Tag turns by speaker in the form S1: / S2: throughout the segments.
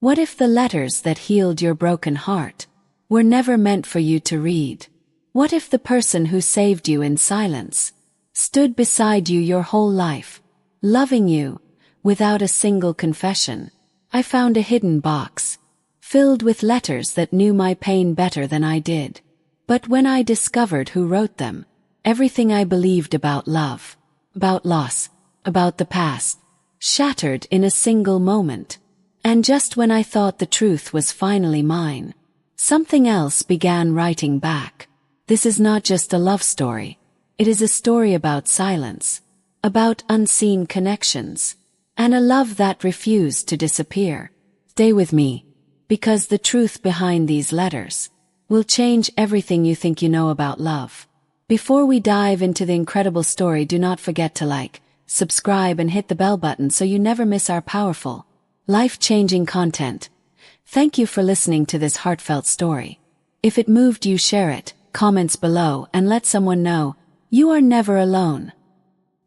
S1: What if the letters that healed your broken heart were never meant for you to read? What if the person who saved you in silence stood beside you your whole life, loving you, without a single confession? I found a hidden box, filled with letters that knew my pain better than I did. But when I discovered who wrote them, everything I believed about love, about loss, about the past, shattered in a single moment. And just when I thought the truth was finally mine, something else began writing back. This is not just a love story. It is a story about silence, about unseen connections, and a love that refused to disappear. Stay with me, because the truth behind these letters will change everything you think you know about love. Before we dive into the incredible story, do not forget to like, subscribe, and hit the bell button so you never miss our powerful, life-changing content. Thank you for listening to this heartfelt story. If it moved you, share it, comments below, and let someone know you are never alone.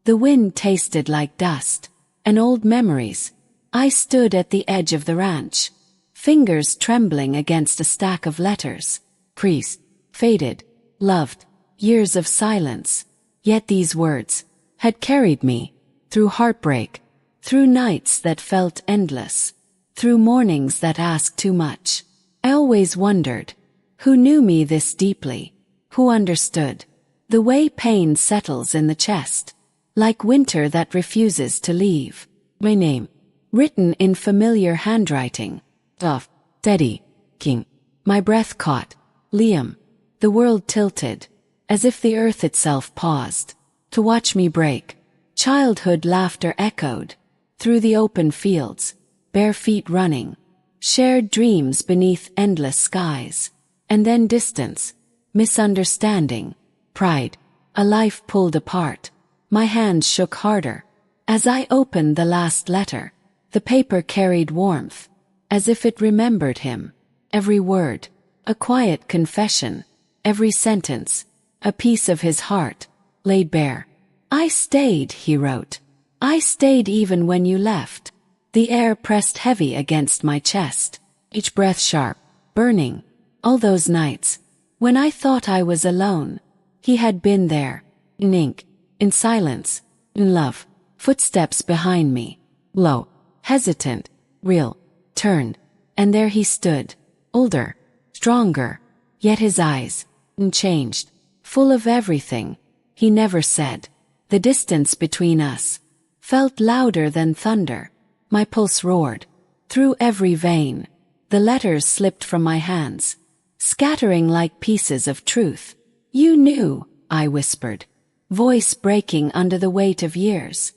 S1: The wind tasted like dust and old memories. I stood at the edge of the ranch, fingers trembling against a stack of letters. Priest, faded, loved, years of silence. Yet these words had carried me through heartbreak, through nights that felt endless, through mornings that asked too much. I always wondered, who knew me this deeply, who understood the way pain settles in the chest, like winter that refuses to leave. My name, written in familiar handwriting, soft, steady, King. My breath caught, Liam. The world tilted, as if the earth itself paused to watch me break. Childhood laughter echoed through the open fields, bare feet running, shared dreams beneath endless skies, and then distance, misunderstanding, pride, a life pulled apart. My hands shook harder as I opened the last letter. The paper carried warmth, as if it remembered him. Every word, a quiet confession, every sentence, a piece of his heart, laid bare. I stayed, he wrote. I stayed even when you left. The air pressed heavy against my chest, each breath sharp, burning. All those nights, when I thought I was alone, he had been there, in ink, in silence, in love. Footsteps behind me, low, hesitant, real, turned, and there he stood, older, stronger, yet his eyes, unchanged, full of everything he never said. The distance between us felt louder than thunder. My pulse roared through every vein. The letters slipped from my hands, scattering like pieces of truth. You knew, I whispered, voice breaking under the weight of years.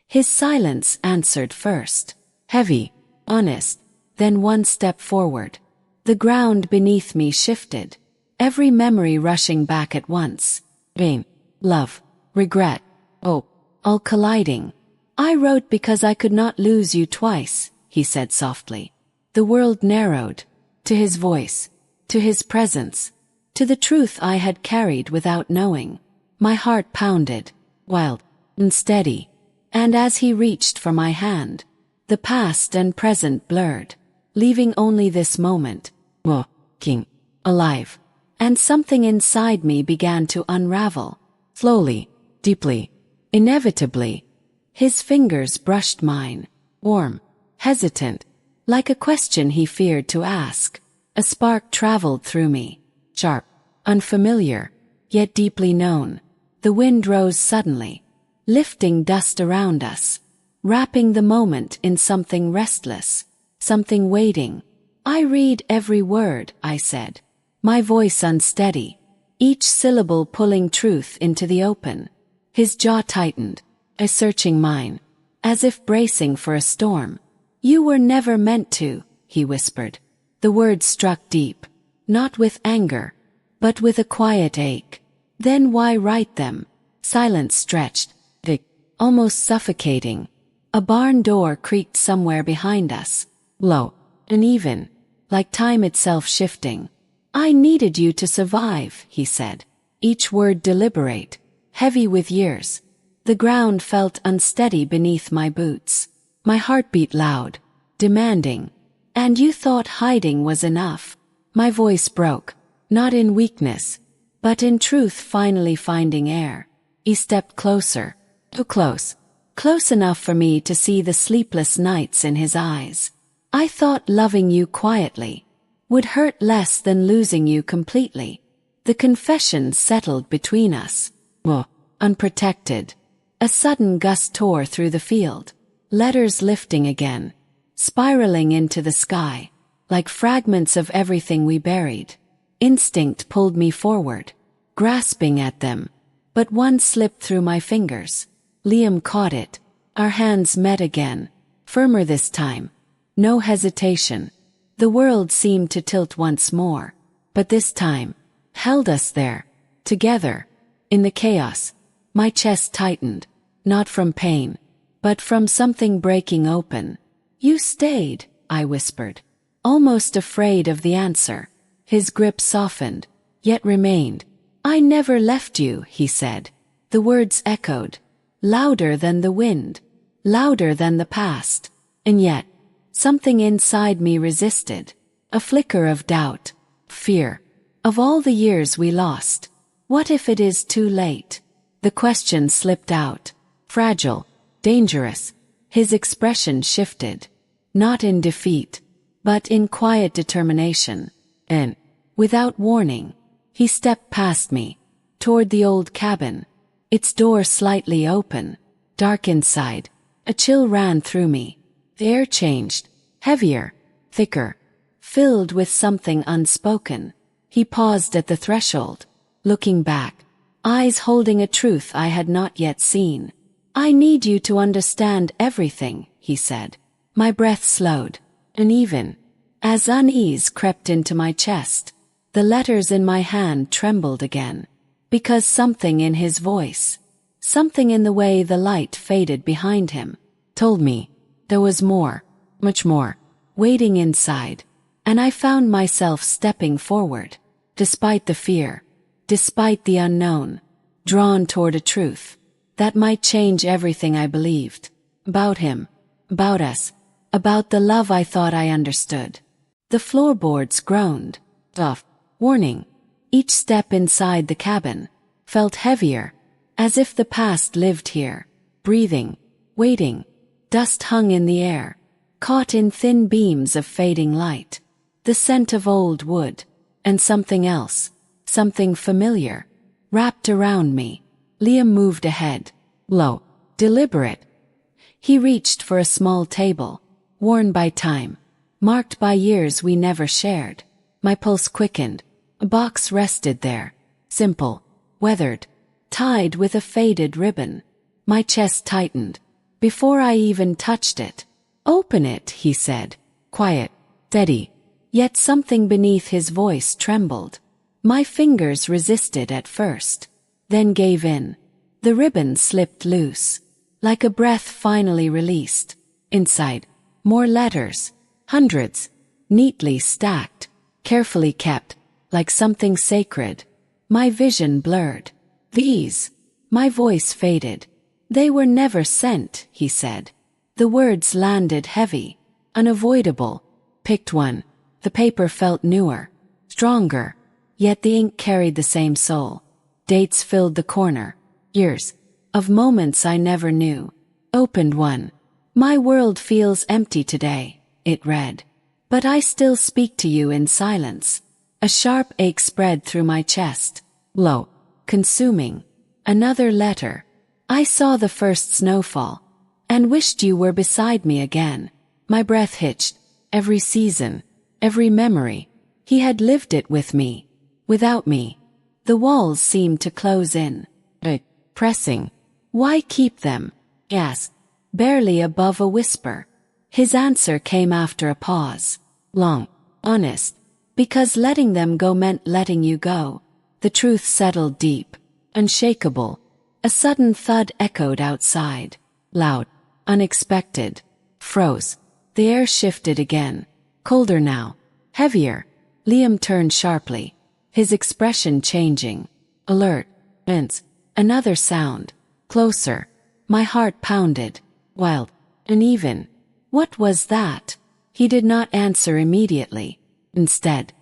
S1: His silence answered first, heavy, honest, then one step forward. The ground beneath me shifted, every memory rushing back at once. Pain, love, regret, hope, all colliding. I wrote because I could not lose you twice, he said softly. The world narrowed, to his voice, to his presence, to the truth I had carried without knowing. My heart pounded, wild, unsteady, and as he reached for my hand, the past and present blurred, leaving only this moment, walking, alive. And something inside me began to unravel, slowly, deeply, inevitably. His fingers brushed mine, warm, hesitant, like a question he feared to ask. A spark traveled through me, sharp, unfamiliar, yet deeply known. The wind rose suddenly, lifting dust around us, wrapping the moment in something restless, something waiting. I read every word, I said, my voice unsteady, each syllable pulling truth into the open. His jaw tightened, a searching mine, as if bracing for a storm. You were never meant to, he whispered. The words struck deep, not with anger, but with a quiet ache. Then why write them? Silence stretched, almost suffocating. A barn door creaked somewhere behind us, low, uneven, like time itself shifting. I needed you to survive, he said, each word deliberate, heavy with years. The ground felt unsteady beneath my boots. My heart beat loud, demanding, And you thought hiding was enough. My voice broke, not in weakness, but in truth finally finding air. He stepped closer, too close, close enough for me to see the sleepless nights in his eyes. I thought loving you quietly would hurt less than losing you completely. The confession settled between us. Unprotected. A sudden gust tore through the field, letters lifting again, spiraling into the sky, like fragments of everything we buried. Instinct pulled me forward, grasping at them, but one slipped through my fingers. Liam caught it. Our hands met again, firmer this time. No hesitation. The world seemed to tilt once more, but this time held us there, together. In the chaos, my chest tightened, not from pain, but from something breaking open. You stayed, I whispered, almost afraid of the answer. His grip softened, yet remained. I never left you, he said. The words echoed, louder than the wind, louder than the past. And yet, something inside me resisted, a flicker of doubt, fear. Of all the years we lost, what if it is too late? The question slipped out, fragile, dangerous. His expression shifted, not in defeat, but in quiet determination. And, without warning, he stepped past me, toward the old cabin, its door slightly open, dark inside. A chill ran through me. The air changed, heavier, thicker, filled with something unspoken. He paused at the threshold, looking back, eyes holding a truth I had not yet seen. I need you to understand everything, he said. My breath slowed, and even as unease crept into my chest, the letters in my hand trembled again, because something in his voice, something in the way the light faded behind him, told me there was more, much more, waiting inside. And I found myself stepping forward, despite the fear, despite the unknown, drawn toward a truth that might change everything I believed about him, about us, about the love I thought I understood. The floorboards groaned. Warning. Each step inside the cabin felt heavier, as if the past lived here, breathing, waiting. Dust hung in the air, caught in thin beams of fading light. The scent of old wood, and something else, something familiar, wrapped around me. Liam moved ahead, low, deliberate. He reached for a small table, worn by time, marked by years we never shared. My pulse quickened. A box rested there, simple, weathered, tied with a faded ribbon. My chest tightened, before I even touched it. Open it, he said, quiet, steady. Yet something beneath his voice trembled. My fingers resisted at first, then gave in. The ribbon slipped loose, like a breath finally released. Inside, more letters, hundreds, neatly stacked, carefully kept, like something sacred. My vision blurred. These. My voice faded. They were never sent, he said. The words landed heavy, unavoidable. Picked one. The paper felt newer, stronger, yet the ink carried the same soul. Dates filled the corner, years of moments I never knew. Opened one. My world feels empty today, it read. But I still speak to you in silence. A sharp ache spread through my chest, low, consuming. Another letter. I saw the first snowfall, and wished you were beside me again. My breath hitched. Every season, every memory. He had lived it with me. Without me. The walls seemed to close in. Pressing. Why keep them? He asked, barely above a whisper. His answer came after a pause. Long. Honest. Because letting them go meant letting you go. The truth settled deep. Unshakable. A sudden thud echoed outside. Loud. Unexpected. Froze. The air shifted again. Colder now. Heavier. Liam turned sharply, his expression changing. Alert. Tense. Another sound. Closer. My heart pounded. Wild. Uneven. What was that? He did not answer immediately. Instead,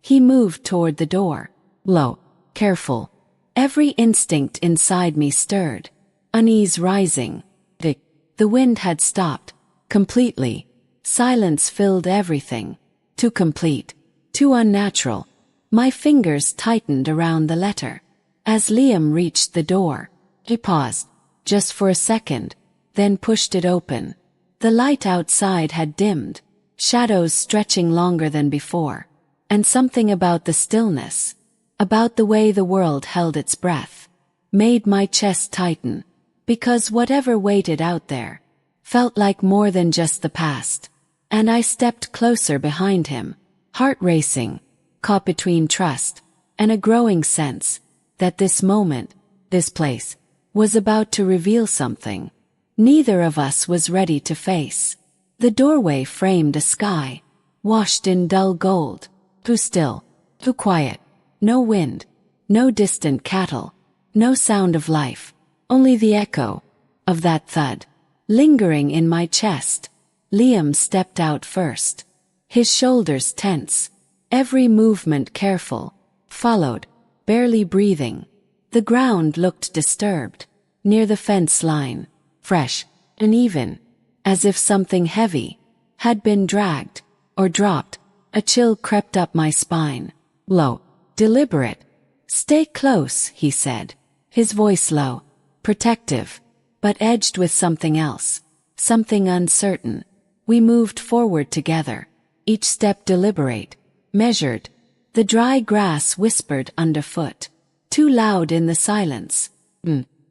S1: he moved toward the door. Low, careful. Every instinct inside me stirred. Unease rising. The wind had stopped. Completely. Silence filled everything. Too complete. Too unnatural. My fingers tightened around the letter. As Liam reached the door, he paused, just for a second, then pushed it open. The light outside had dimmed, shadows stretching longer than before, and something about the stillness, about the way the world held its breath, made my chest tighten, because whatever waited out there felt like more than just the past. And I stepped closer behind him, heart racing, caught between trust and a growing sense that this moment, this place, was about to reveal something neither of us was ready to face. The doorway framed a sky, washed in dull gold, too still, too quiet, no wind, no distant cattle, no sound of life, only the echo of that thud, lingering in my chest. Liam stepped out first, his shoulders tense, every movement careful, followed, barely breathing. The ground looked disturbed, near the fence line, fresh, uneven, as if something heavy had been dragged or dropped. A chill crept up my spine. Low, deliberate. Stay close, he said, his voice low, protective, but edged with something else, something uncertain. We moved forward together, each step deliberate, measured. The dry grass whispered underfoot, too loud in the silence.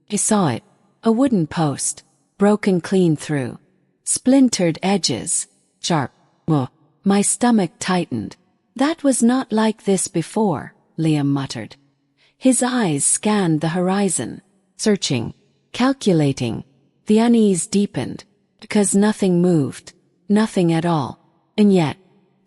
S1: He saw it, a wooden post, broken clean through, splintered edges, sharp. My stomach tightened. That was not like this before, Liam muttered. His eyes scanned the horizon, searching, calculating. The unease deepened, because nothing moved, nothing at all. And yet,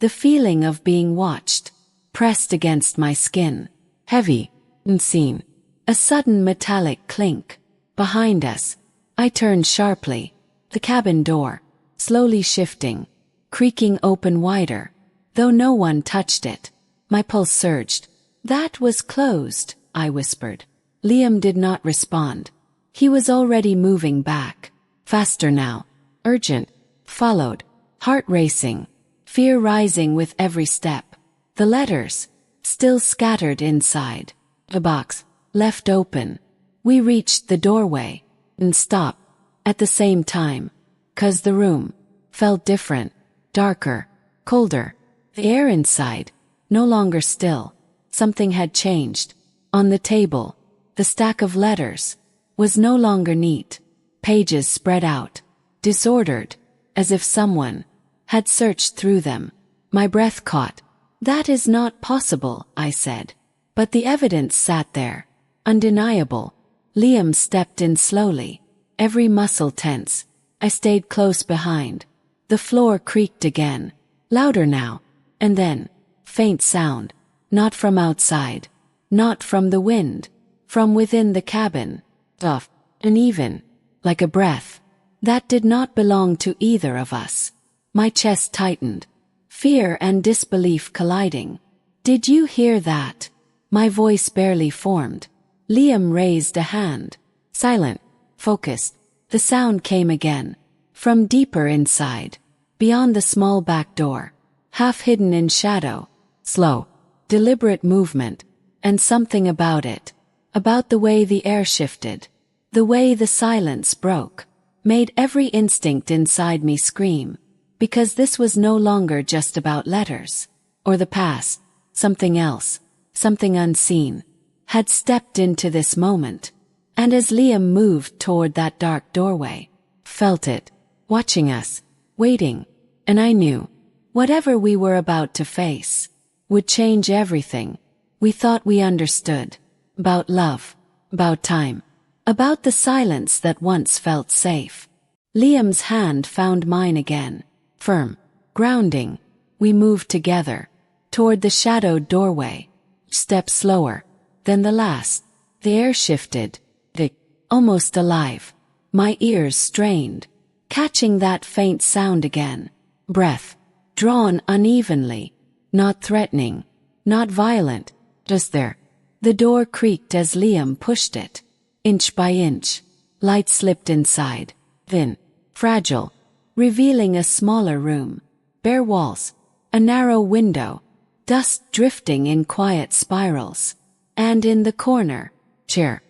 S1: the feeling of being watched, pressed against my skin, heavy, unseen. A sudden metallic clink. Behind us, I turned sharply, the cabin door, slowly shifting, creaking open wider, though no one touched it. My pulse surged. That was closed, I whispered. Liam did not respond. He was already moving back, faster now, urgent, followed, heart racing, fear rising with every step. The letters, still scattered inside, the box, left open. We reached the doorway and stopped at the same time, 'cause the room felt different, darker, colder. The air inside, no longer still. Something had changed. On the table, the stack of letters was no longer neat. Pages spread out, disordered, as if someone had searched through them. My breath caught. That is not possible, I said. But the evidence sat there, undeniable. Liam stepped in slowly, every muscle tense. I stayed close behind. The floor creaked again, louder now, and then, faint sound, not from outside, not from the wind, from within the cabin, soft, uneven, like a breath that did not belong to either of us. My chest tightened, fear and disbelief colliding. Did you hear that? My voice barely formed. Liam raised a hand. Silent, focused. The sound came again. From deeper inside. Beyond the small back door. Half hidden in shadow. Slow, deliberate movement. And something about it. About the way the air shifted. The way the silence broke. Made every instinct inside me scream. Because this was no longer just about letters. Or the past. Something else. Something unseen. Had stepped into this moment. And as Liam moved toward that dark doorway, felt it, watching us, waiting, and I knew, whatever we were about to face, would change everything. We thought we understood. About love, about time, about the silence that once felt safe. Liam's hand found mine again, firm, grounding. We moved together, toward the shadowed doorway, step slower than the last. The air shifted, thick, almost alive. My ears strained, catching that faint sound again. Breath, drawn unevenly, not threatening, not violent, just there. The door creaked as Liam pushed it. Inch by inch, light slipped inside, thin, fragile, revealing a smaller room. Bare walls, a narrow window, dust drifting in quiet spirals. And in the corner, chair,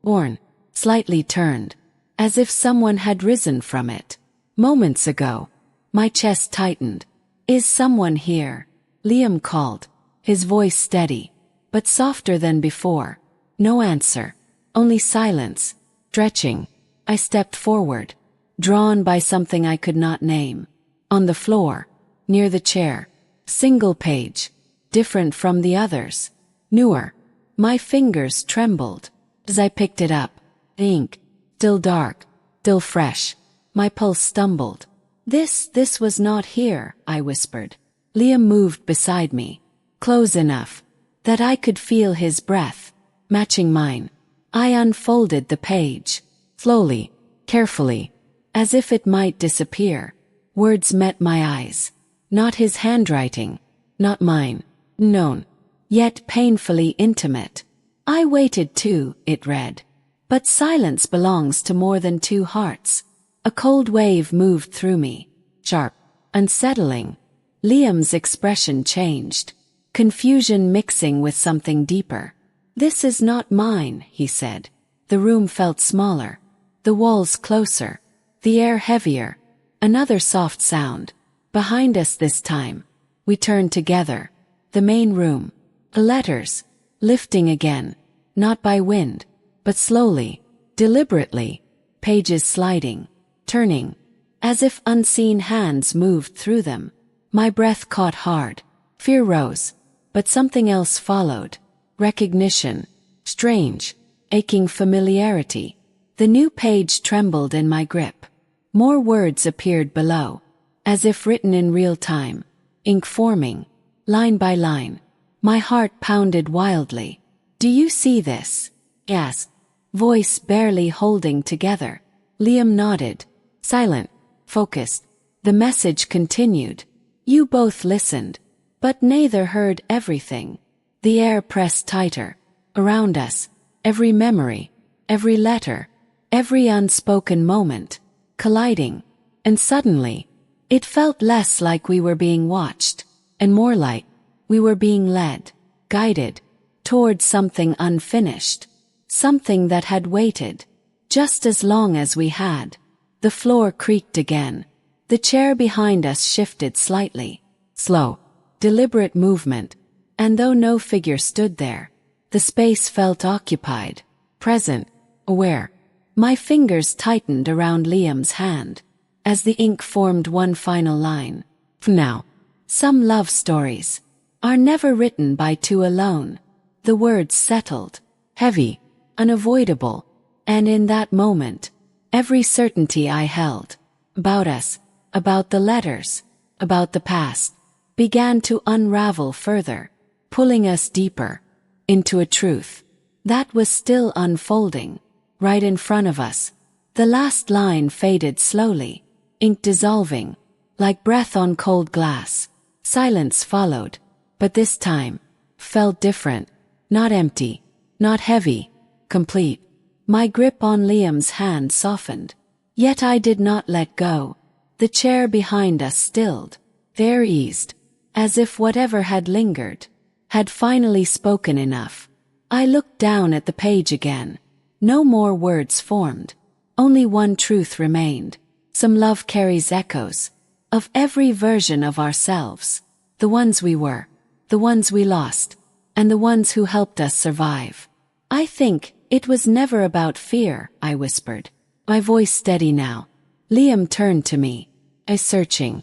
S1: worn, slightly turned, as if someone had risen from it. Moments ago. My chest tightened. Is someone here? Liam called, his voice steady, but softer than before. No answer, only silence, stretching. I stepped forward, drawn by something I could not name. On the floor, near the chair, single page, different from the others, newer. My fingers trembled as I picked it up. Ink, still dark, still fresh. My pulse stumbled. This was not here, I whispered. Liam moved beside me, close enough that I could feel his breath, matching mine. I unfolded the page, slowly, carefully, as if it might disappear. Words met my eyes. Not his handwriting, not mine, known, yet painfully intimate. I waited too, it read. But silence belongs to more than two hearts. A cold wave moved through me, sharp, unsettling. Liam's expression changed, confusion mixing with something deeper. This is not mine, he said. The room felt smaller, the walls closer, the air heavier. Another soft sound. Behind us this time. We turned together. The main room. The letters. Lifting again. Not by wind, but slowly, deliberately. Pages sliding, turning, as if unseen hands moved through them. My breath caught hard. Fear rose, but something else followed. Recognition. Strange, aching familiarity. The new page trembled in my grip. More words appeared below, as if written in real time, ink forming, line by line. My heart pounded wildly. Do you see this? Asked, voice barely holding together. Liam nodded, silent, focused. The message continued. You both listened, but neither heard everything. The air pressed tighter, around us, every memory, every letter, every unspoken moment, colliding, and suddenly, it felt less like we were being watched, and more like we were being led, guided, toward something unfinished, something that had waited, just as long as we had. The floor creaked again. The chair behind us shifted slightly, slow, deliberate movement, and though no figure stood there, the space felt occupied, present, aware. My fingers tightened around Liam's hand, as the ink formed one final line. Now, some love stories are never written by two alone. The words settled, heavy, unavoidable, and in that moment, every certainty I held, about us, about the letters, about the past, began to unravel further, pulling us deeper, into a truth that was still unfolding, right in front of us. The last line faded slowly, ink dissolving, like breath on cold glass. Silence followed, but this time, felt different, not empty, not heavy, complete. My grip on Liam's hand softened, yet I did not let go. The chair behind us stilled, there eased, as if whatever had lingered, had finally spoken enough. I looked down at the page again. No more words formed. Only one truth remained. Some love carries echoes of every version of ourselves. The ones we were, the ones we lost, and the ones who helped us survive. I think it was never about fear, I whispered, my voice steady now. Liam turned to me, eyes searching.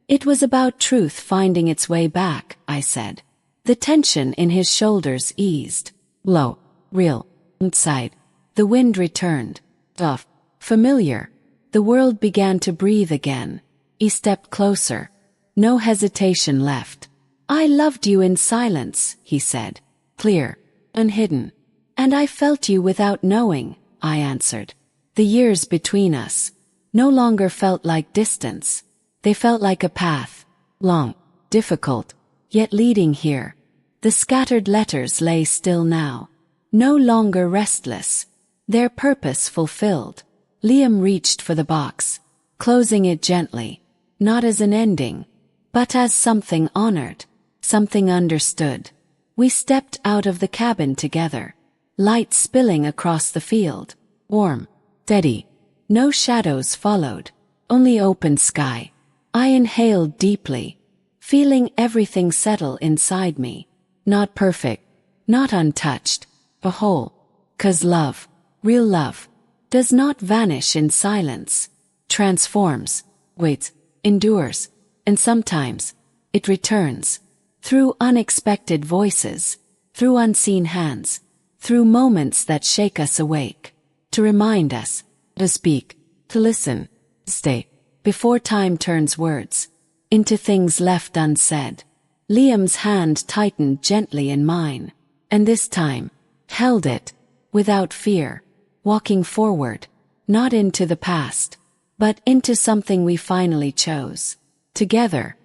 S1: It was about truth finding its way back, I said. The tension in his shoulders eased. Low, real, inside. The wind returned. Soft, familiar. The world began to breathe again. He stepped closer. No hesitation left. I loved you in silence, he said. Clear, unhidden. And I felt you without knowing, I answered. The years between us no longer felt like distance. They felt like a path, long, difficult, yet leading here. The scattered letters lay still now, no longer restless, their purpose fulfilled. Liam reached for the box, closing it gently, not as an ending, but as something honored, something understood. We stepped out of the cabin together, light spilling across the field, warm, steady. No shadows followed, only open sky. I inhaled deeply, feeling everything settle inside me. Not perfect, not untouched, a whole. 'Cause love, real love, does not vanish in silence, transforms, waits, endures, and sometimes it returns. Through unexpected voices, through unseen hands, through moments that shake us awake, to remind us, to speak, to listen, to stay, before time turns words into things left unsaid. Liam's hand tightened gently in mine, and this time, held it, without fear, walking forward, not into the past, but into something we finally chose. Together,